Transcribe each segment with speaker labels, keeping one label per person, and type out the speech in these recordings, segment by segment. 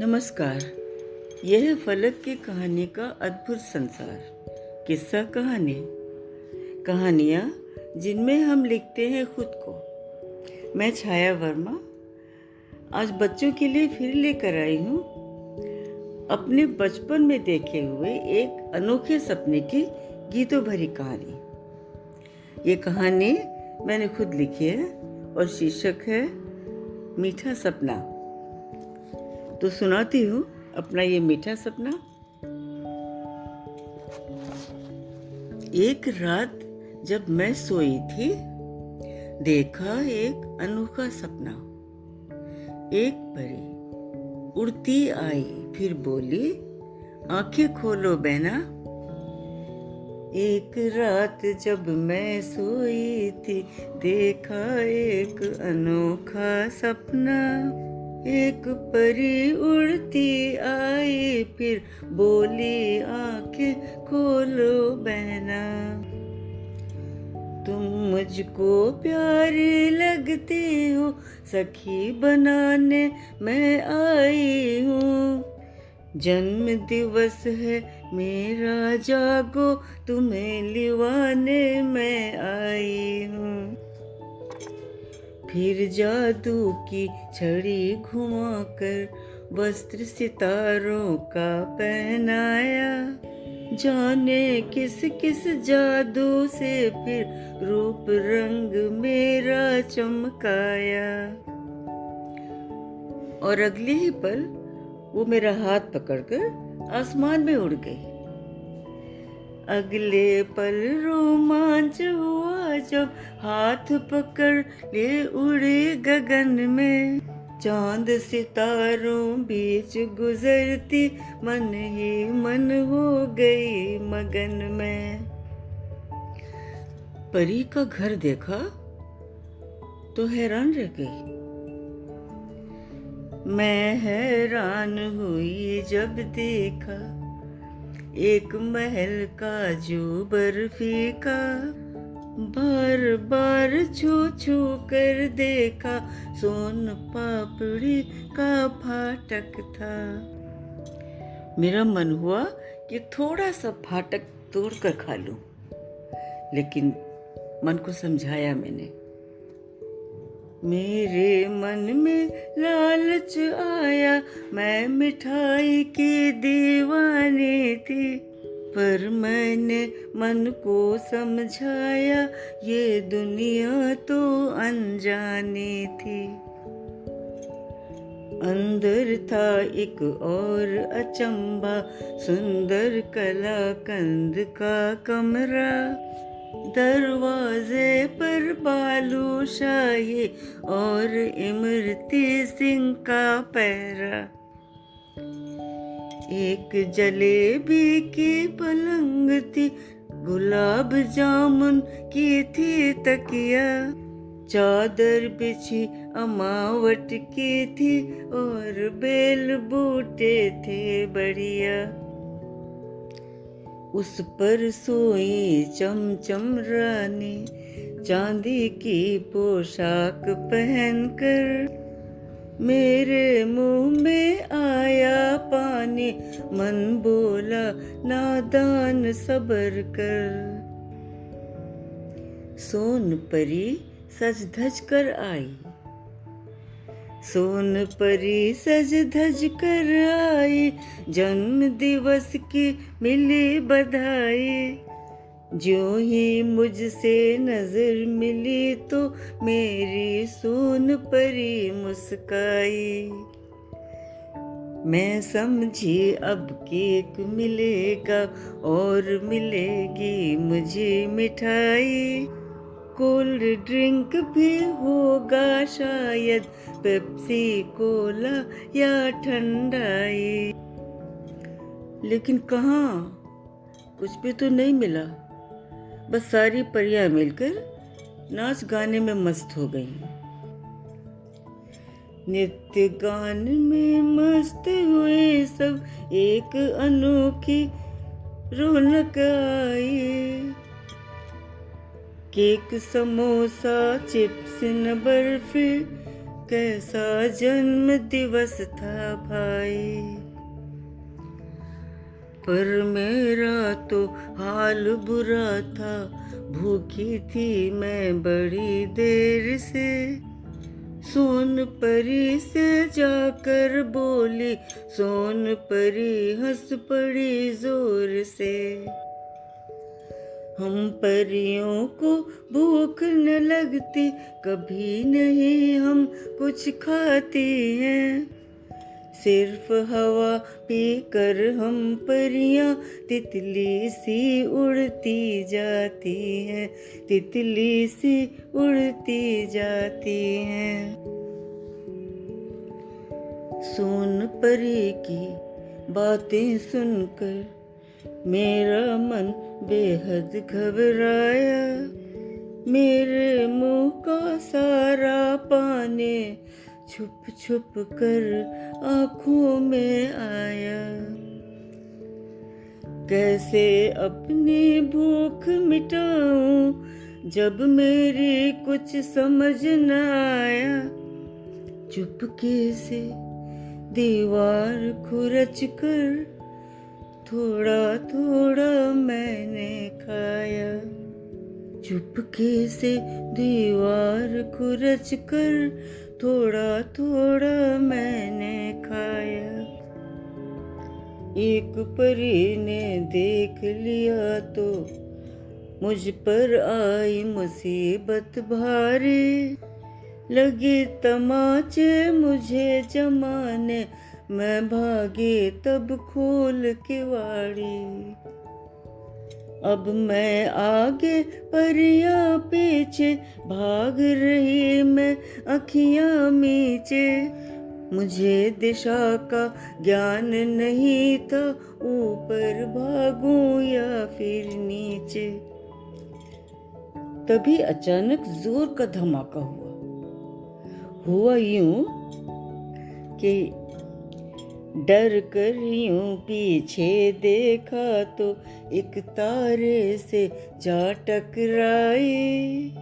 Speaker 1: नमस्कार। यह है फलक की कहानी का अद्भुत संसार। किस्सा कहानी, कहानियाँ जिनमें हम लिखते हैं खुद को। मैं छाया वर्मा आज बच्चों के लिए फिर लेकर आई हूँ अपने बचपन में देखे हुए एक अनोखे सपने की गीतों भरी कहानी। ये कहानी मैंने खुद लिखी है और शीर्षक है मीठा सपना। तो सुनाती हूँ अपना ये मीठा सपना। एक रात जब मैं सोई थी, देखा एक अनोखा सपना। एक परी उड़ती आई, फिर बोली, आंखें खोलो बहना। एक रात जब मैं सोई थी, देखा एक अनोखा सपना। एक परी उड़ती आई, फिर बोली, आंखें खोलो बहना। तुम मुझको प्यारे लगते हो, सखी बनाने मैं आई हूँ। जन्म दिवस है मेरा, जागो तुम्हें लिवाने मैं आई हूँ। फिर जादू की छड़ी घुमाकर वस्त्र सितारों का पहनाया। जाने किस किस जादू से फिर रूप रंग मेरा चमकाया। और अगले ही पल वो मेरा हाथ पकड़कर आसमान में उड़ गई। अगले पल रोमांच हुआ जब हाथ पकड़ ले उड़े गगन में। चांद सितारों बीच गुजरती, मन ही मन हो गई मगन में। परी का घर देखा तो हैरान रह गई। मैं हैरान हुई जब देखा एक महल का जो बर्फी का। बार बार छू छू कर देखा, सोन पापड़ी का फाटक था। मेरा मन हुआ कि थोड़ा सा फाटक तोड़ कर खा लूं, लेकिन मन को समझाया मैंने। मेरे मन में लालच आया, मैं मिठाई की दीवानी थी। पर मैंने मन को समझाया, ये दुनिया तो अनजानी थी। अंदर था एक और अचंभा, सुंदर कलाकंद का कमरा। दरवाजे पर बालूशाही और इमरती सिंह का पहरा। एक जलेबी की पलंग थी, गुलाब जामुन की थी तकिया। चादर बिछी अमावट की थी और बेल बूटे थे बढ़िया। उस पर सोई चमचम रानी, चांदी की पोशाक पहनकर। मेरे मुंह में आया पानी, मन बोला, नादान सबर कर। सोन परी सज धज कर आई, सोन परी सज धज कर आई। जन्म दिवस की मिली बधाई। ज्यों ही मुझसे नजर मिली तो मेरी सोन परी मुस्काई। मैं समझी अब केक मिलेगा और मिलेगी मुझे मिठाई। कोल्ड ड्रिंक भी होगा शायद, पेप्सी कोला या ठंडाई। लेकिन कहाँ, कुछ भी तो नहीं मिला। बस सारी परियां मिलकर नाच गाने में मस्त हो गई। नित्य गान में मस्त हुए सब, एक अनोखी रौनक आई। केक समोसा चिप्स न बर्फी, कैसा जन्म दिवस था भाई, पर मेरा तो हाल बुरा था। भूखी थी मैं बड़ी देर से, सोन परी से जाकर बोली, सोन परी हंस पड़ी जोर से। हम परियों को भूख न लगती, कभी नहीं हम कुछ खाती हैं। सिर्फ हवा पीकर हम परियां तितली सी उड़ती जाती हैं, तितली सी उड़ती जाती हैं। सोन परी की बातें सुनकर मेरा मन बेहद घबराया। मेरे मुंह का सारा पानी छुप छुप कर आँखों में आया। कैसे अपनी भूख मिटाऊं जब मेरी कुछ समझ न आया। चुपके से दीवार खुरच कर थोड़ा थोड़ा मैंने खाया। चुपके से दीवार खुरच कर थोड़ा थोड़ा मैंने खाया। एक परी ने देख लिया तो मुझ पर आई मुसीबत भारी। लगे तमाचे मुझे जमाने, मैं भागे तब खोल के वाड़ी। अब मैं आगे परियां पीछे, भाग रही मैं अखियां मीचे। मुझे दिशा का ज्ञान नहीं था, ऊपर भागूं या फिर नीचे। तभी अचानक जोर का धमाका हुआ यूं कि डर कर यूं पीछे देखा तो एक तारे से जा टकराई।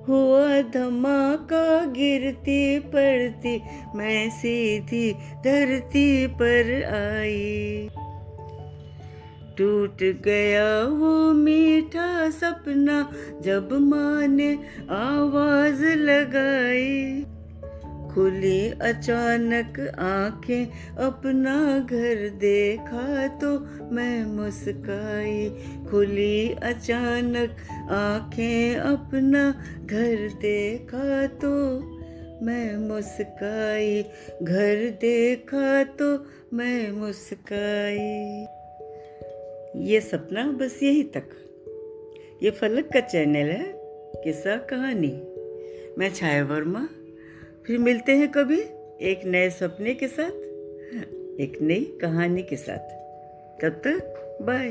Speaker 1: हुआ धमाका, गिरती पड़ती मैं सीधी धरती पर आई। टूट गया वो मीठा सपना जब माँ ने आवाज लगाई। खुली अचानक आंखें, अपना घर देखा तो मैं मुस्काई। खुली अचानक आंखें, अपना घर देखा तो मैं मुस्काई। घर देखा तो मैं मुस्काई। ये सपना बस यहीं तक। ये फलक का चैनल है, किस्सा कहानी। मैं छाया वर्मा। फिर मिलते हैं कभी एक नए सपने के साथ, एक नई कहानी के साथ। तब तक बाय।